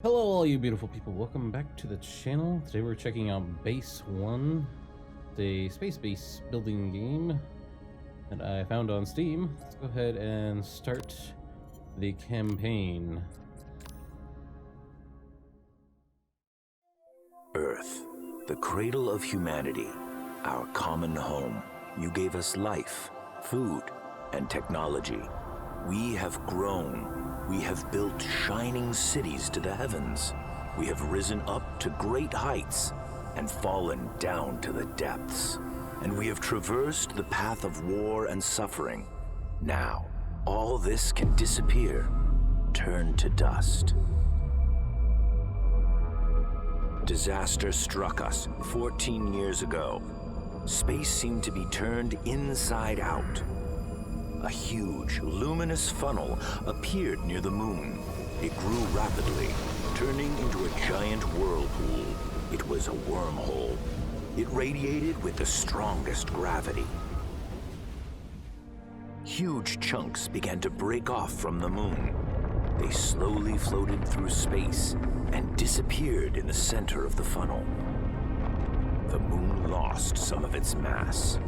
Hello all you beautiful people, welcome back to the channel. Today we're checking out Base 1, the space building game that I found on Steam. Let's go ahead and start the campaign. Earth, the cradle of humanity, our common home. You gave us life, food, and technology. We have grown. We have built shining cities to the heavens. We have risen up to great heights and fallen down to the depths. And we have traversed the path of war and suffering. Now, all this can disappear, turn to dust. Disaster struck us 14 years ago. Space seemed to be turned inside out. A huge, luminous funnel appeared near the moon. It grew rapidly, turning into a giant whirlpool. It was a wormhole. It radiated with the strongest gravity. Huge chunks began to break off from the moon. They slowly floated through space and disappeared in the center of the funnel. The moon lost some of its mass.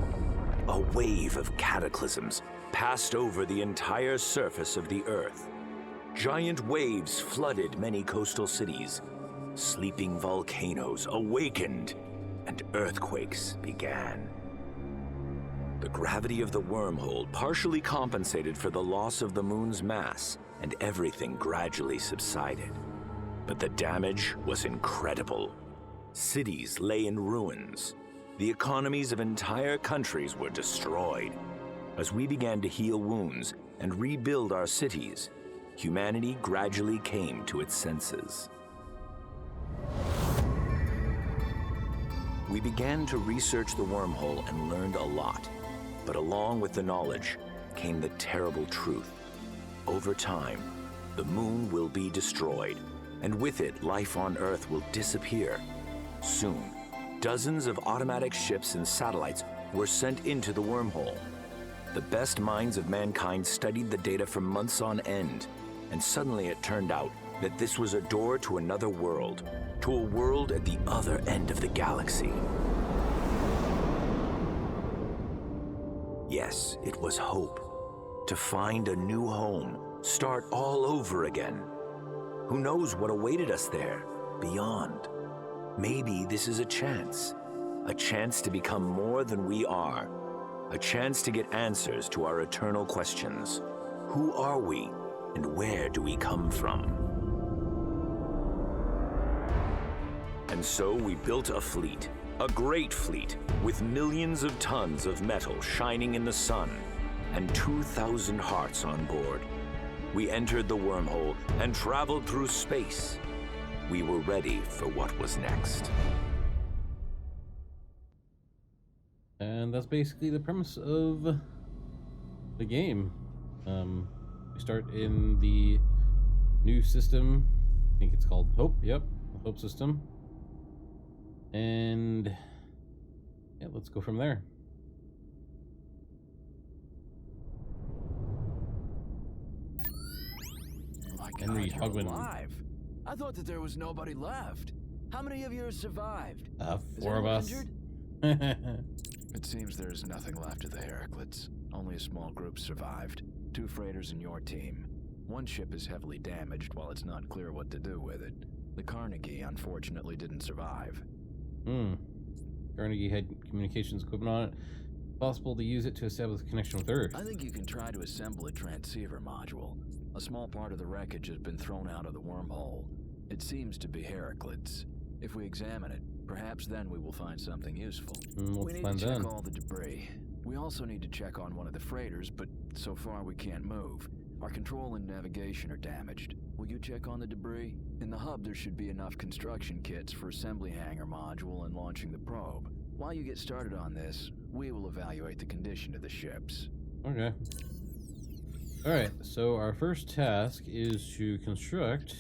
A wave of cataclysms passed over the entire surface of the Earth. Giant waves flooded many coastal cities. Sleeping volcanoes awakened, and earthquakes began. The gravity of the wormhole partially compensated for the loss of the moon's mass, and everything gradually subsided. But the damage was incredible. Cities lay in ruins. The economies of entire countries were destroyed. As we began to heal wounds and rebuild our cities, humanity gradually came to its senses. We began to research the wormhole and learned a lot. But along with the knowledge came the terrible truth. Over time, the moon will be destroyed, and with it, life on Earth will disappear. Soon, dozens of automatic ships and satellites were sent into the wormhole. The best minds of mankind studied the data for months on end, and suddenly it turned out that this was a door to another world, to a world at the other end of the galaxy. Yes, it was hope. To find a new home, start all over again. Who knows what awaited us there, beyond? Maybe this is a chance to become more than we are, a chance to get answers to our eternal questions. Who are we, and where do we come from? And so we built a fleet, a great fleet, with millions of tons of metal shining in the sun, and 2,000 hearts on board. We entered the wormhole and traveled through space. We were ready for what was next. And that's basically the premise of the game. We start in the new system. I think it's called Hope. Yep, the Hope system. And yeah, let's go from there. My Henry God, you're Hogman. alive. I thought that there was nobody left. How many of you survived? Is 4 of anyone us. injured? It seems there's nothing left of the Heraclids. Only a small group survived. 2 freighters in your team. One ship is heavily damaged while it's not clear what to do with it. The Carnegie unfortunately didn't survive. Carnegie had communications equipment on it. Possible to use it to establish a connection with Earth. I think you can try to assemble a transceiver module. A small part of the wreckage has been thrown out of the wormhole. It seems to be Heraclids. If we examine it, perhaps then we will find something useful. We need to check all the debris. We also need to check on one of the freighters, but so far we can't move. Our control and navigation are damaged. Will you check on the debris? In the hub there should be enough construction kits for assembly hangar module and launching the probe. While you get started on this, we will evaluate the condition of the ships. Okay. Alright, so our first task is to construct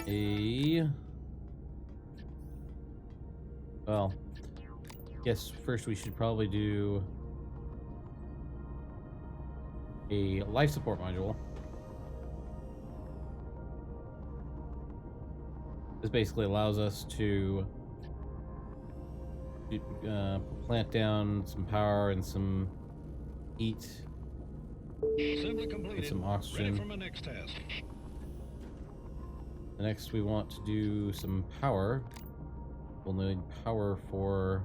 a... Well, guess first we should probably do a life support module. This basically allows us to plant down some power and some heat Assembly completed. and some Ready oxygen. for my next task. Next, we want to do some power. We'll need power for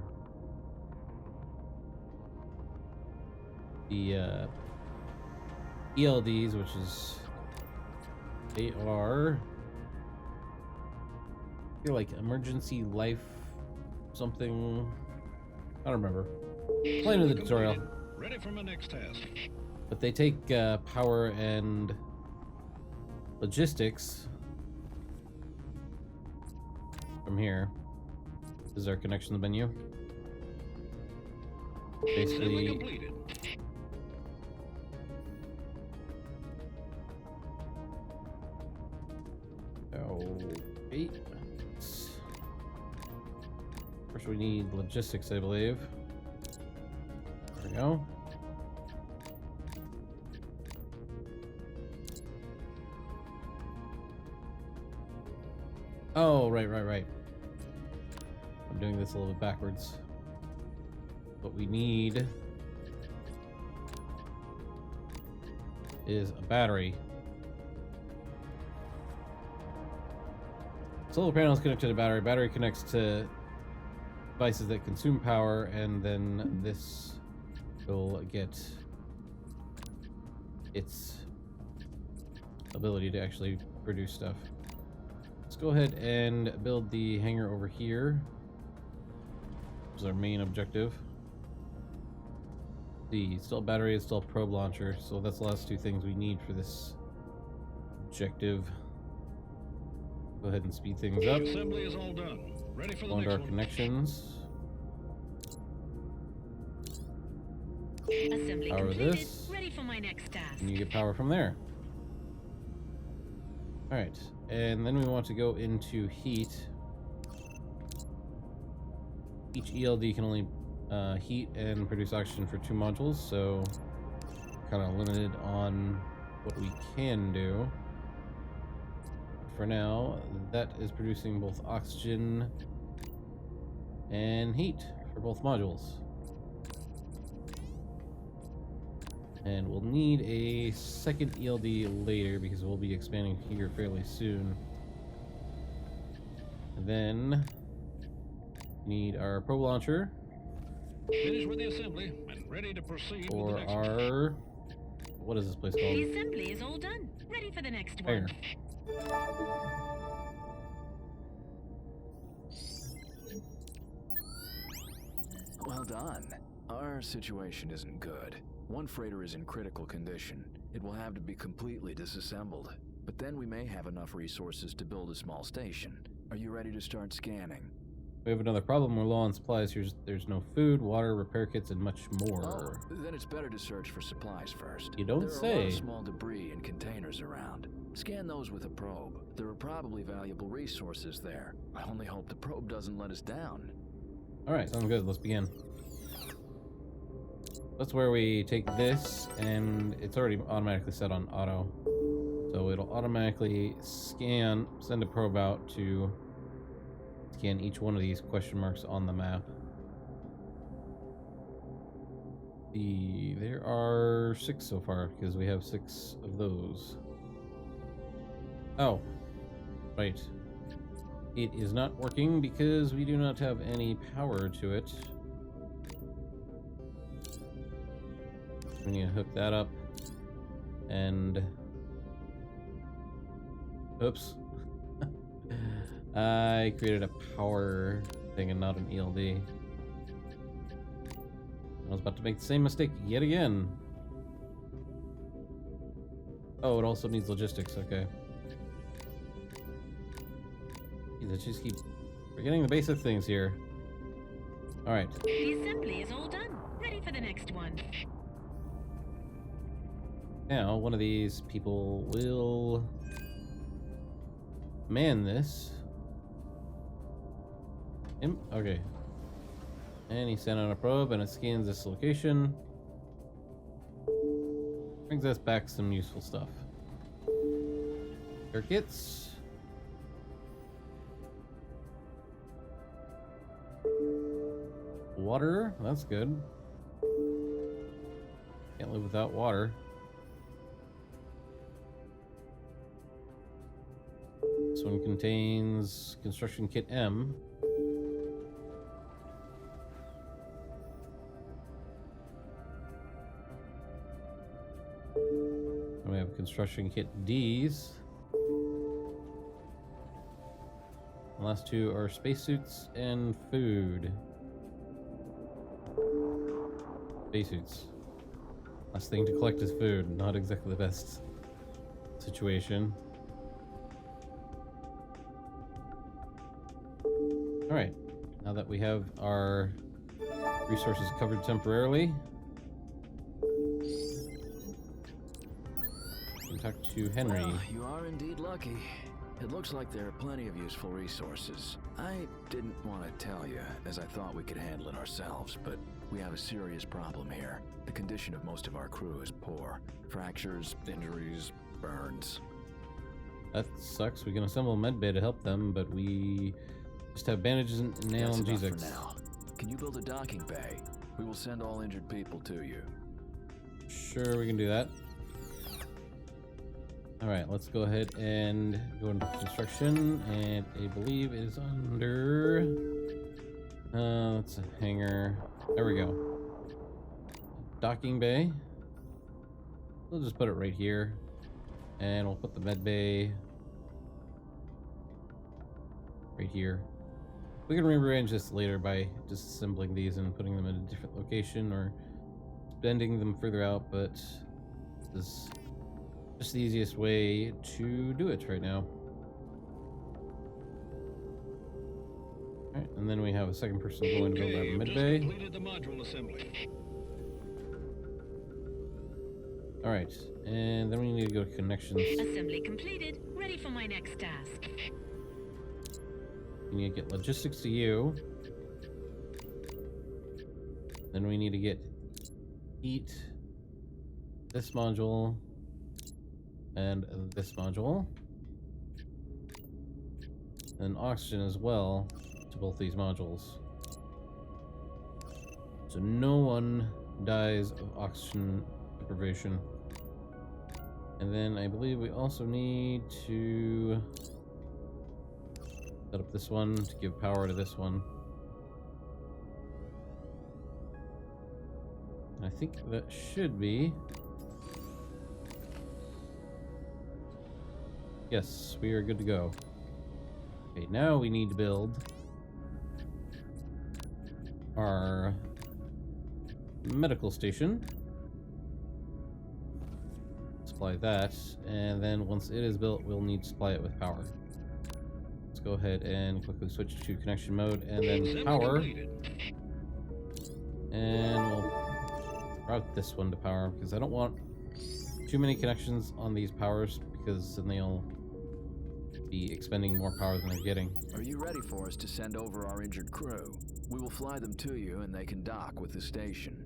the ELDs, which is they are I feel like emergency life something. I don't remember. Playing in the tutorial. Ready for my next task. But they take power and logistics from here. This is our connection menu. Assembly Basically, completed. okay. First, we need logistics, I believe. There we go. Oh, right. I'm doing this a little bit backwards. What we need is a battery. Solar panel is connected to battery. Battery connects to devices that consume power, and then this will get its ability to actually produce stuff. Let's go ahead and build the hangar over here. This is our main objective. See, still battery, it's still probe launcher, so that's the last two things we need for this objective. Go ahead and speed things up. Assembly is all done. Ready for the Go into next our one. connections. Assembly Power completed. this. Ready for my next task. And you get power from there. Alright, and then we want to go into heat. Each ELD can only heat and produce oxygen for 2 modules, so kind of limited on what we can do. For now, that is producing both oxygen and heat for both modules. And we'll need a second ELD later because we'll be expanding here fairly soon. And then need our probe launcher Finished with the assembly and ready to proceed with for the next one. our what is this place The called? assembly is all done. Ready for the next Hangar. one. Well done. Our situation isn't good. One freighter is in critical condition. It will have to be completely disassembled. But then we may have enough resources to build a small station. Are you ready to start scanning? We have another problem. We're low on supplies. There's no food, water, repair kits, and much more. Oh, then it's better to search for supplies first. You don't There are a lot say. of small debris and containers around. Scan those with a probe. There are probably valuable resources there. I only hope the probe doesn't let us down. Alright, sounds good. Let's begin. That's where we take this, and it's already automatically set on auto. So it'll automatically scan, send a probe out to scan each one of these question marks on the map. There are 6 so far, because we have 6 of those. Oh, right. It is not working because we do not have any power to it. We need to hook that up. And... oops. I created a power thing and not an ELD. I was about to make the same mistake yet again. Oh, it also needs logistics, okay. I just keep forgetting the basic things here. Alright. The assembly is all done. Ready for the next one. Now, one of these people will man this. Him? Okay. And he sent on a probe and it scans this location. Brings us back some useful stuff. Circuits. water. That's good. Can't live without water. This one contains construction kit M. And we have construction kit D's. The last two are spacesuits and food. Spacesuits. Last thing to collect is food. Not exactly the best situation. Alright. Now that we have our resources covered temporarily, we can talk to Henry. Well, you are indeed lucky. It looks like there are plenty of useful resources. I didn't want to tell you, as I thought we could handle it ourselves, but we have a serious problem here. The condition of most of our crew is poor. Fractures, injuries, burns. That sucks. We can assemble a medbay to help them, but we just have bandages and That's enough analgesics. for now. Can you build a docking bay? We will send all injured people to you. Sure, we can do that. Alright, let's go ahead and go into construction, and I believe it is under... it's a hangar. There we go. Docking bay. We'll just put it right here. And we'll put the med bay right here. We can rearrange this later by disassembling these and putting them in a different location or bending them further out, but this is just the easiest way to do it right now. Alright, and then we have a second person going to build our you've mid just bay. completed the module assembly. Alright, and then we need to go to connections. Assembly completed. Ready for my next task. We need to get logistics to you. Then we need to get heat, this module, and this module. And oxygen as well to both these modules. So no one dies of oxygen deprivation. And then I believe we also need to set up this one to give power to this one. I think that should be... Yes, we are good to go. Okay, now we need to build our medical station. Supply that, and then once it is built, we'll need to supply it with power. Let's go ahead and quickly switch to connection mode, and then Assembly power. completed. And we'll route this one to power, because I don't want too many connections on these powers, because then they'll be expending more power than they're getting. Are you ready for us to send over our injured crew? We will fly them to you and they can dock with the station.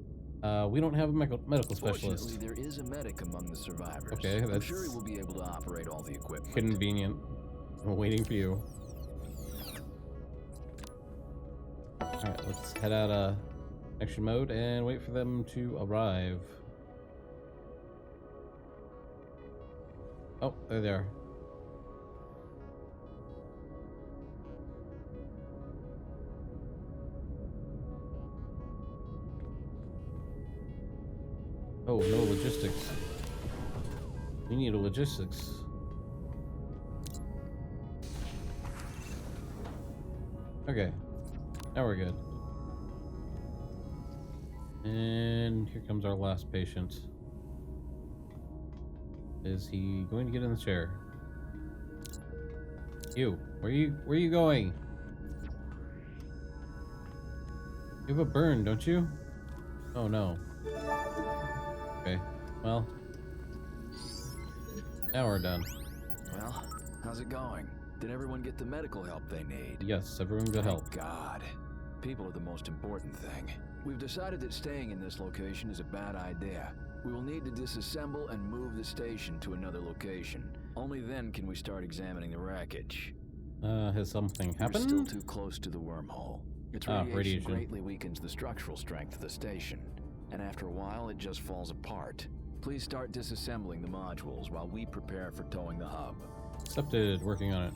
We don't have a medical specialist. Fortunately, there is a medic among the survivors. Okay, I'm that's sure he will be able to operate all the equipment. convenient. I'm waiting for you. Alright, let's head out of action mode and wait for them to arrive. Oh, there they are. Oh, no logistics. We need a logistics. Okay. Now we're good. And here comes our last patient. Is he going to get in the chair? You, where are you going? You have a burn, don't you? Oh no. Okay, well, now we're done. Well, how's it going? Did everyone get the medical help they need? Yes, everyone got help. Thank God. People are the most important thing. We've decided that staying in this location is a bad idea. We will need to disassemble and move the station to another location. Only then can we start examining the wreckage. Has something We're still happened? too close to the wormhole. Its Ah, radiation radiation. greatly weakens the structural strength of the station, and after a while it just falls apart. Please start disassembling the modules while we prepare for towing the hub. Accepted. Working on it.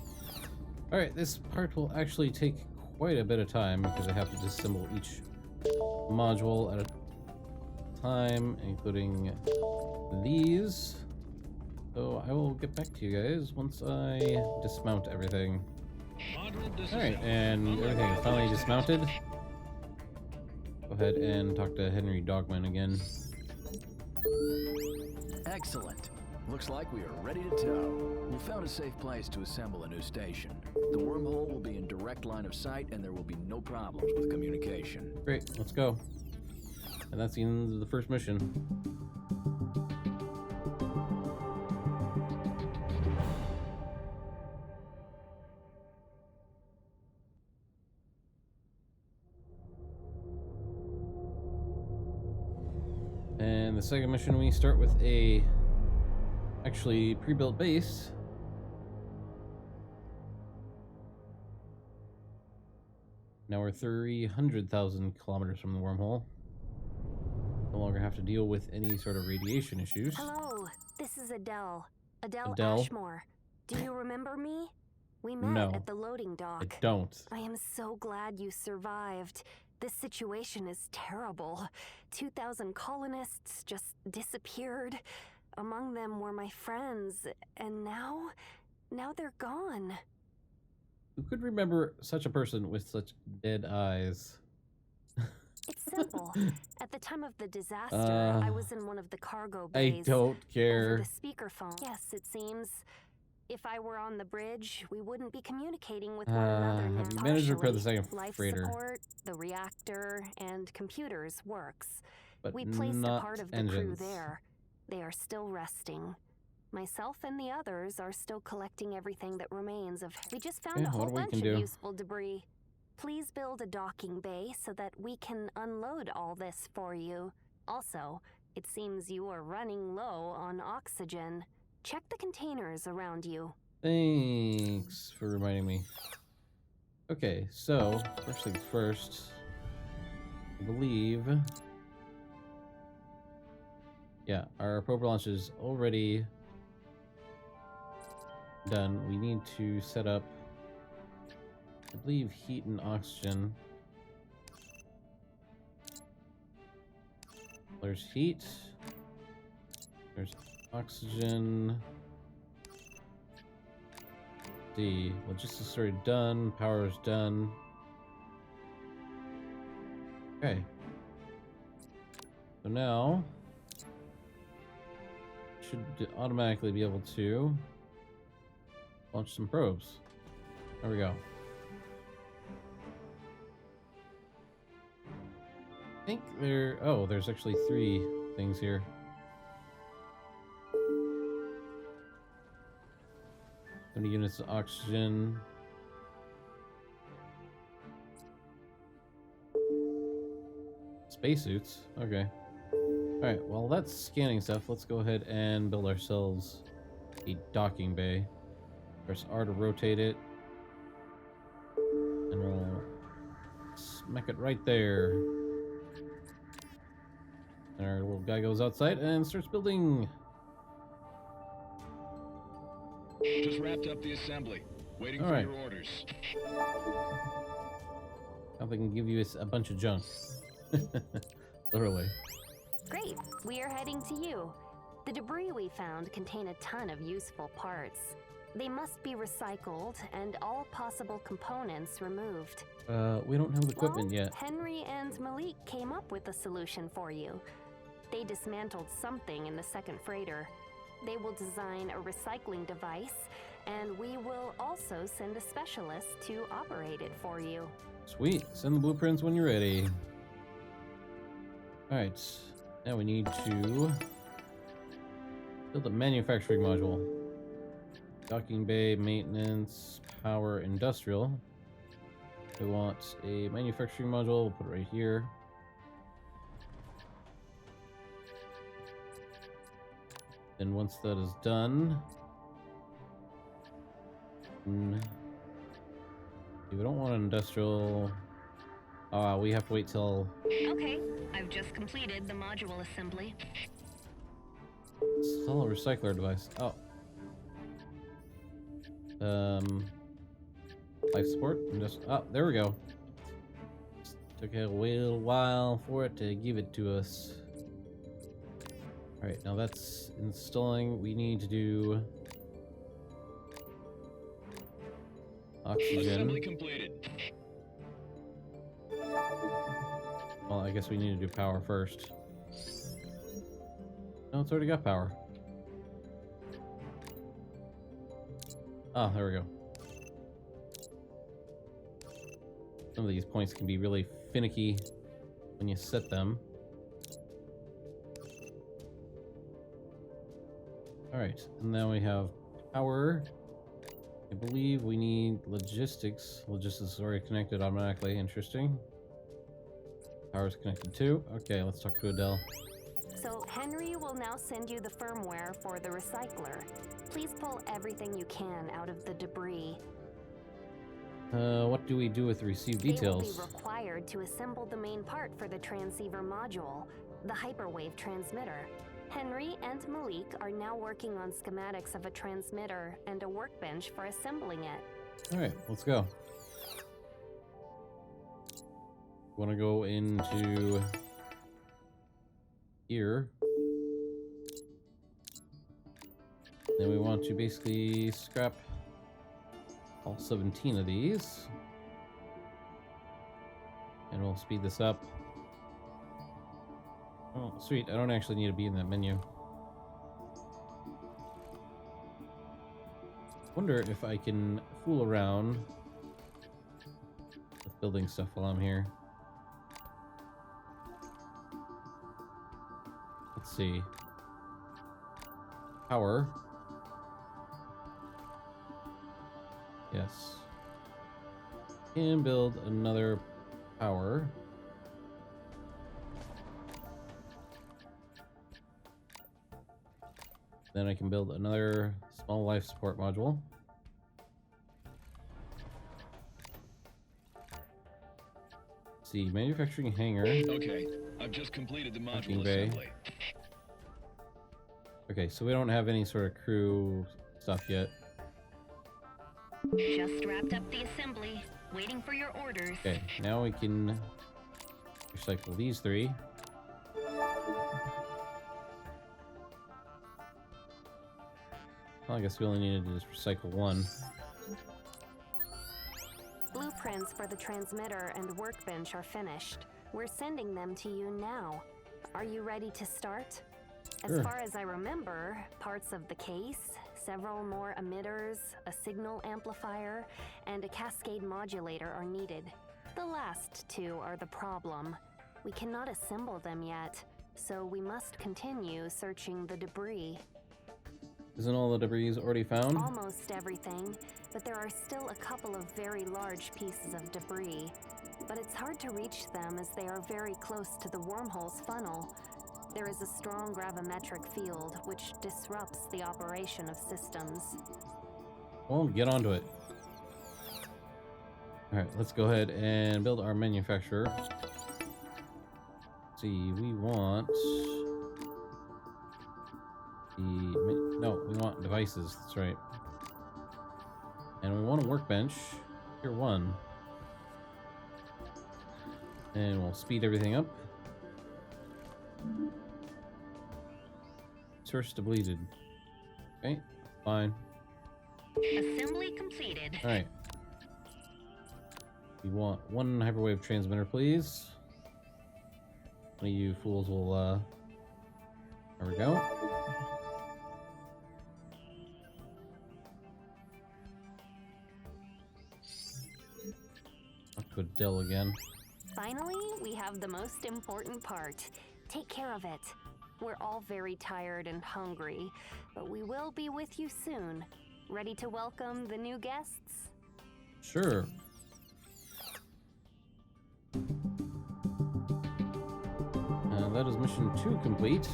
Alright, this part will actually take quite a bit of time because I have to disassemble each module at a time, including these. So I will get back to you guys once I dismount everything. Alright, and everything is finally dismounted. Go ahead and talk to Henry Dogman again. Excellent. Looks like we are ready to tow. We found a safe place to assemble a new station. The wormhole will be in direct line of sight and there will be no problems with communication. Great, let's go. And that's the end of the first mission. And the second mission, we start with a actually pre-built base. Now we're 300,000 kilometers from the wormhole. No longer have to deal with any sort of radiation issues. Hello, this is Adele. Adele Adele? Ashmore. Do you remember me? We met No, at the loading dock. I don't. I am so glad you survived. This situation is terrible. 2,000 colonists just disappeared. Among them were my friends, and now they're gone. Who could remember such a person with such dead eyes? It's simple. At the time of the disaster, I was in one of the cargo bays. I don't Over care. the speakerphone. Yes, it seems. If I were on the bridge, we wouldn't be communicating with one another now. Have you managed to repair the second Life freighter? support, the reactor, and computers works. But We placed a not part of the engines. crew there. They are still resting. Myself and the others are still collecting everything that remains of... We just found Okay, a whole what we bunch can of do. useful debris. Please build a docking bay so that we can unload all this for you. Also, it seems you are running low on oxygen. Check the containers around you. Thanks for reminding me. Okay, so first things first. I believe. Yeah, our probe launch is already done. We need to set up, I believe, heat and oxygen. There's heat. There's oxygen. D. Logistics already done. Power is done. Okay. So now should automatically be able to launch some probes. There we go. I think there... Oh, there's actually 3 things here. How many units of oxygen? Spacesuits? Okay. Alright, while that's scanning stuff, let's go ahead and build ourselves a docking bay. Press R to rotate it. And we'll smack it right there. And our little guy goes outside and starts building. Just wrapped up the assembly. Waiting All for right. your orders. Now they can give you a bunch of junk. Literally. Great, we are heading to you. The debris we found contain a ton of useful parts. They must be recycled and all possible components removed. We don't have the equipment Well, yet. Henry and Malik came up with a solution for you. They dismantled something in the second freighter. They will design a recycling device, and we will also send a specialist to operate it for you. Sweet. Send the blueprints when you're ready. Alright. Now we need to build a manufacturing module. Docking bay, maintenance, power, industrial. We want a manufacturing module. We'll put it right here. Then once that is done, we don't want an industrial. We have to wait till... Okay, I've just completed the module assembly. Install a recycler device. Oh. Life support. Just... Oh, there we go. Just took a little while for it to give it to us. Alright, now that's installing. We need to do... oxygen. Assembly completed. Well, I guess we need to do power first. No, it's already got power. Ah, there we go. Some of these points can be really finicky when you set them. Alright, and now we have power. I believe we need logistics. Logistics is already connected automatically. Interesting. Power's connected too. Okay, let's talk to Adele. So Henry will now send you the firmware for the recycler. Please pull everything you can out of the debris. What do we do with received details? They will be required to assemble the main part for the transceiver module, the hyperwave transmitter. Henry and Malik are now working on schematics of a transmitter and a workbench for assembling it. Alright, let's go. Want to go into here. Then we want to basically scrap all 17 of these. And we'll speed this up. Oh, sweet. I don't actually need to be in that menu. Wonder if I can fool around with building stuff while I'm here. Let's see. Power. Yes. And build another power. Then I can build another small life support module. Let's see, manufacturing hangar. Okay, I've just completed the module bay. assembly. Okay, so we don't have any sort of crew stuff yet. Just wrapped up the assembly. Waiting for your orders. Okay, now we can recycle these three. Well, I guess we only needed to just recycle one. Blueprints for the transmitter and workbench are finished. We're sending them to you now. Are you ready to start? Sure. As far as I remember, parts of the case, several more emitters, a signal amplifier, and a cascade modulator are needed. The last two are the problem. We cannot assemble them yet, so we must continue searching the debris. Isn't all the debris already found? Almost everything, but there are still a couple of very large pieces of debris. But it's hard to reach them as they are very close to the wormhole's funnel. There is a strong gravimetric field which disrupts the operation of systems. Well, get onto it. Alright, let's go ahead and build our manufacturer. Let's see, we want... No, we want devices, that's right. And we want a workbench. Here, one. And we'll speed everything up. Source depleted. Okay, fine. Assembly completed. Alright. We want one hyperwave transmitter, please. One of you fools will, there we go. Talk to Adele again. Finally, we have the most important part. Take care of it. We're all very tired and hungry, but we will be with you soon. Ready to welcome the new guests? Sure. That is mission 2 complete.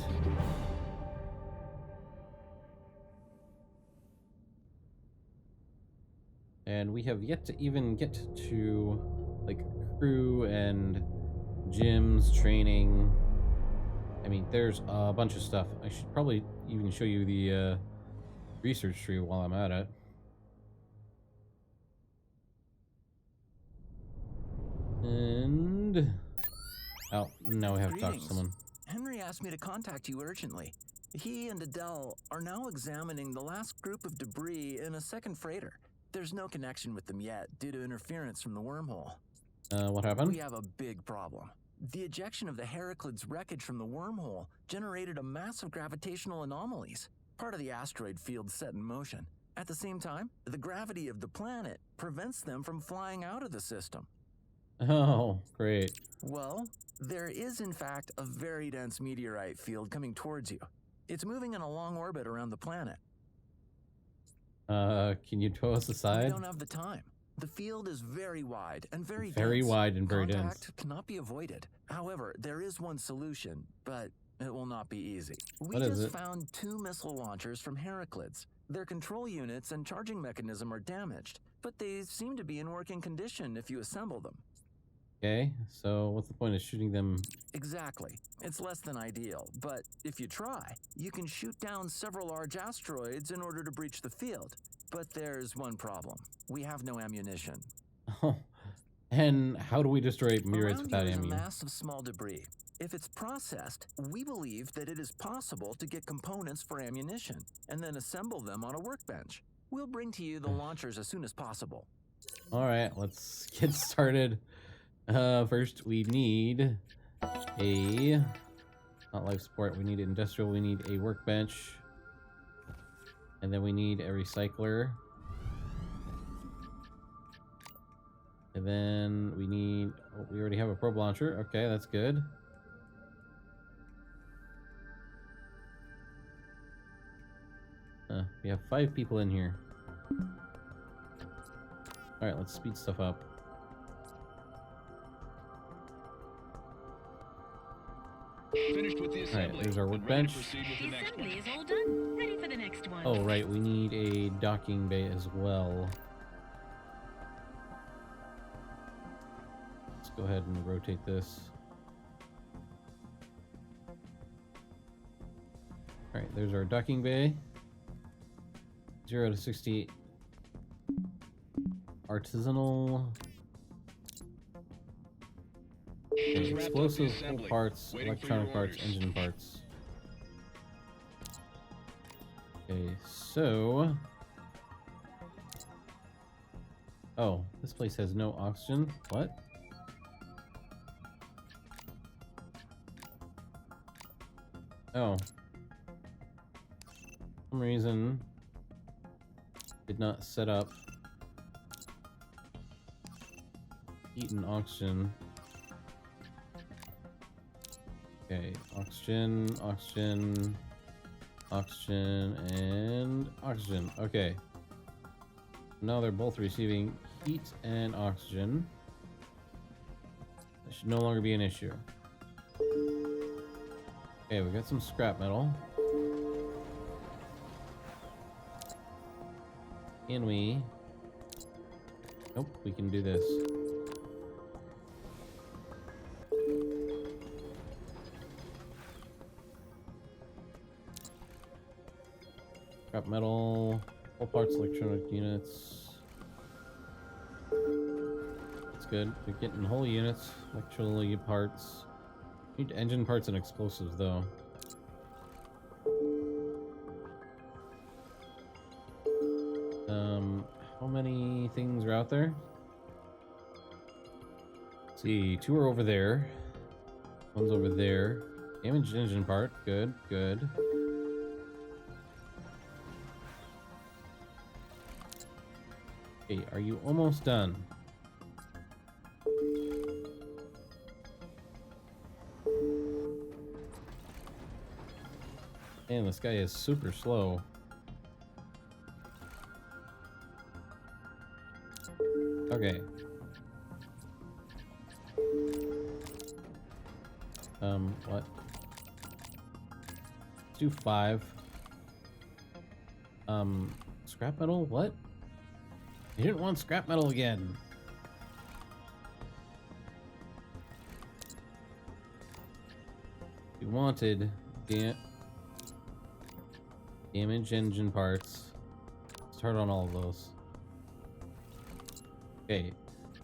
And we have yet to even get to like crew and gyms, training. I mean, there's a bunch of stuff. I should probably even show you the research tree while I'm at it. And oh, now we have to talk to Greetings. someone. Henry asked me to contact you urgently. He and Adele are now examining the last group of debris in a second freighter. There's no connection with them yet due to interference from the wormhole. What happened? We have a big problem. The ejection of the Heraclids wreckage from the wormhole generated a massive gravitational anomalies, part of the asteroid field set in motion. At the same time, the gravity of the planet prevents them from flying out of the system. Oh, great. Well, there is in fact a very dense meteorite field coming towards you. It's moving in a long orbit around the planet. Can you tow us aside? We don't have the time. The field is very wide and very dense. Very wide and very dense. Contact cannot be avoided. However, there is one solution, but it will not be easy. We What is just it? found 2 missile launchers from Heraclids. Their control units and charging mechanism are damaged, but they seem to be in working condition if you assemble them. Okay, so what's the point of shooting them? Exactly. It's less than ideal, but if you try, you can shoot down several large asteroids in order to breach the field. But there's one problem. We have no ammunition. Oh, and how do we destroy meteorites Around without you is a ammunition? mass of small debris. If it's processed, we believe that it is possible to get components for ammunition and then assemble them on a workbench. We'll bring to you the launchers as soon as possible. All right, let's get started. First, we need a not life support. We need industrial. We need a workbench, and then we need a recycler, and then we need. Oh, we already have a probe launcher. Okay, that's good. We have 5 people in here. All right, let's speed stuff up. Finished with the assembly. Alright, there's our and ready to workbench. proceed with the The next assembly one. is all done. Ready for the next one. Oh, right, we need a docking bay as well. Let's go ahead and rotate this. Alright, there's our docking bay. 0 to 60. Artisanal. Okay, Just wrapped up the explosive assembly. parts, Waiting for electronic your parts, orders. engine parts. Okay, so... Oh, this place has no oxygen. What? Oh. For some reason, did not set up heat and oxygen. Okay, oxygen, oxygen, oxygen, and oxygen. Okay. Now they're both receiving heat and oxygen. That should no longer be an issue. Okay, we got some scrap metal. Can we? Nope, we can do this. Scrap metal, whole parts, electronic units. That's good. We're getting whole units, electronic parts. Need engine parts and explosives though. How many things are out there? Let's see, 2 are over there. 1's over there. Damaged engine part. Good, good. Okay, are you almost done? Man, this guy is super slow. Okay. What? Let's do 5. Scrap metal? What? You didn't want scrap metal again. We wanted damage engine parts. Start on all of those. Okay,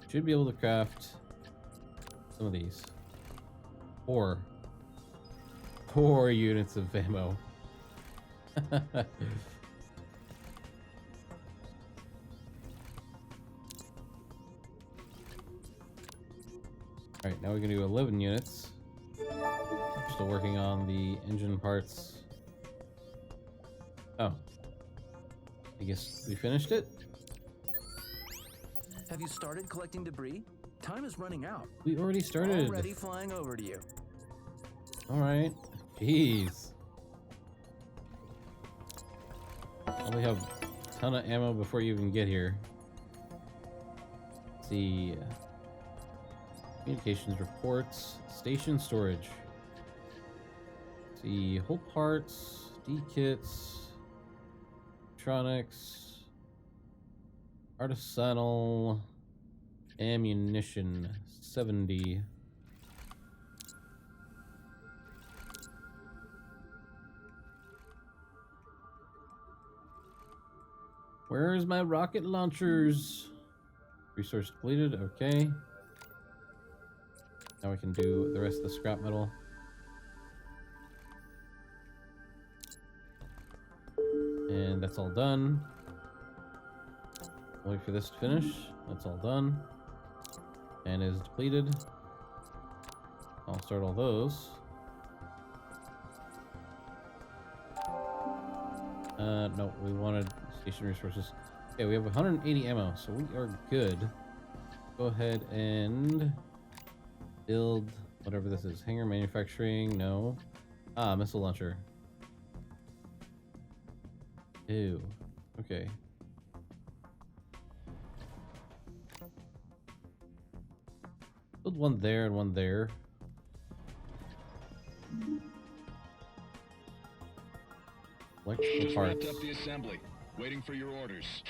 should be able to craft some of these. Four units of ammo. Alright, now we're gonna do 11 units. Still working on the engine parts. Oh. I guess we finished it? Have you started collecting debris? Time is running out. We already started. Already flying over to you. Alright. Jeez. Probably have a ton of ammo before you even get here. Let's see. Communications reports. Station storage. Let's see. Hold parts. D-kits. Electronics. Artisanal. Ammunition. 70. Where's my rocket launchers? Resource depleted, okay. Now we can do the rest of the scrap metal. And that's all done. Wait for this to finish. That's all done. And is depleted. I'll start all those. No, we wanted station resources. Okay, we have 180 ammo, so we are good. Go ahead and build whatever this is. Hangar manufacturing, no. Ah, missile launcher. Ew. Okay. Build one there and one there. Electrical Just parts. wrapped up the assembly. Waiting for your orders.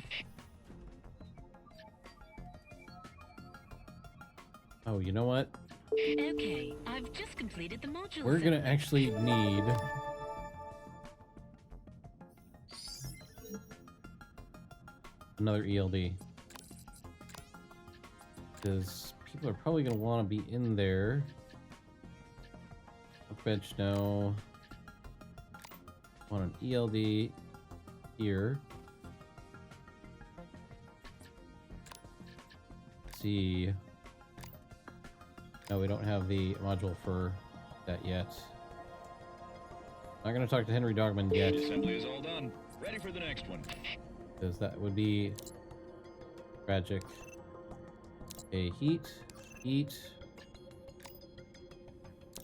Oh, you know what? Okay, I've just completed the module. We're gonna assembly. actually need another ELD. Because people are probably gonna want to be in there. Workbench, no. Want an ELD here. Let's see. No, we don't have the module for that yet. Not gonna talk to Henry Dogman yet, The assembly is all done. Ready for the next one. because that would be tragic. Okay, heat,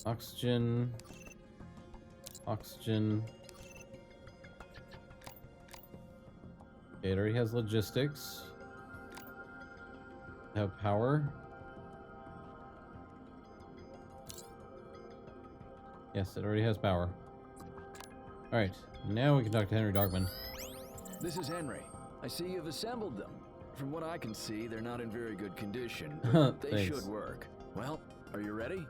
oxygen, oxygen. Okay, it already has logistics. Have power. Yes, it already has power. Alright, now we can talk to Henry Dogman. This is Henry. I see you've assembled them. From what I can see, they're not in very good condition, but they Thanks. should work. Well, are you ready?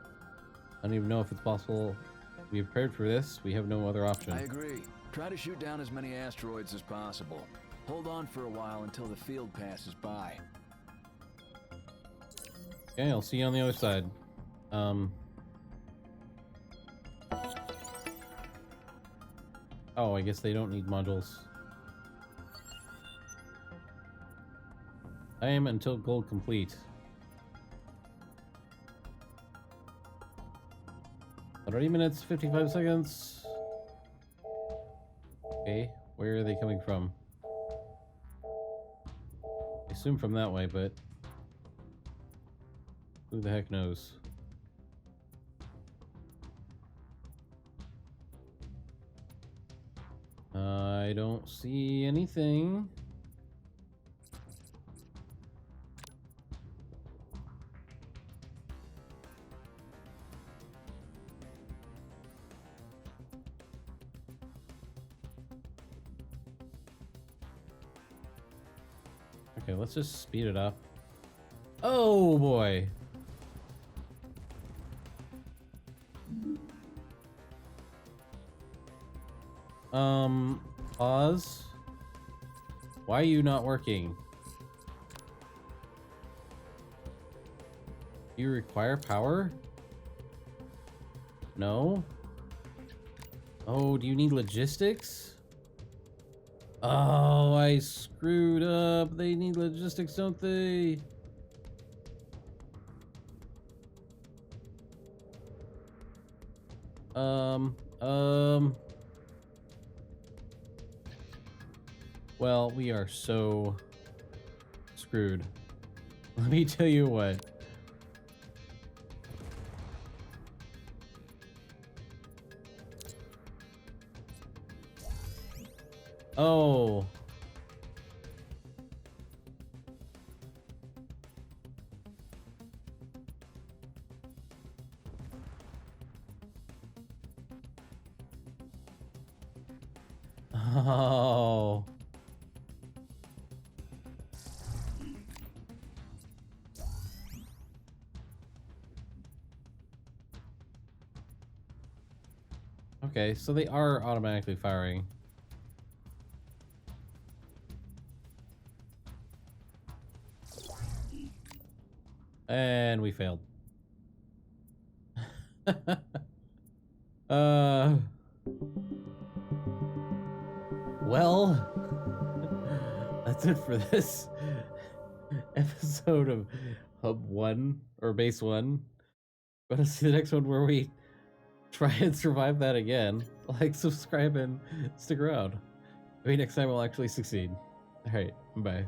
I don't even know if it's possible to be prepared for this. We have no other option. I agree. Try to shoot down as many asteroids as possible. Hold on for a while until the field passes by. Okay, I'll see you on the other side. Oh, I guess they don't need modules. I am until gold complete. $30 minutes, 55 seconds. Okay, where are they coming from? I assume from that way, but who the heck knows? I don't see anything. Okay, let's just speed it up. Oh boy. Pause. Why are you not working? Do you require power? No? Oh, do you need logistics? Oh, I screwed up. They need logistics, don't they? Well, we are so screwed. Let me tell you what. Oh. Oh. Okay, so they are automatically firing. And we failed. Well, that's it for this episode of Hub 1 or Base 1. Gonna see the next one where we try and survive that again. Like, subscribe, and stick around. Maybe next time we'll actually succeed. Alright, bye.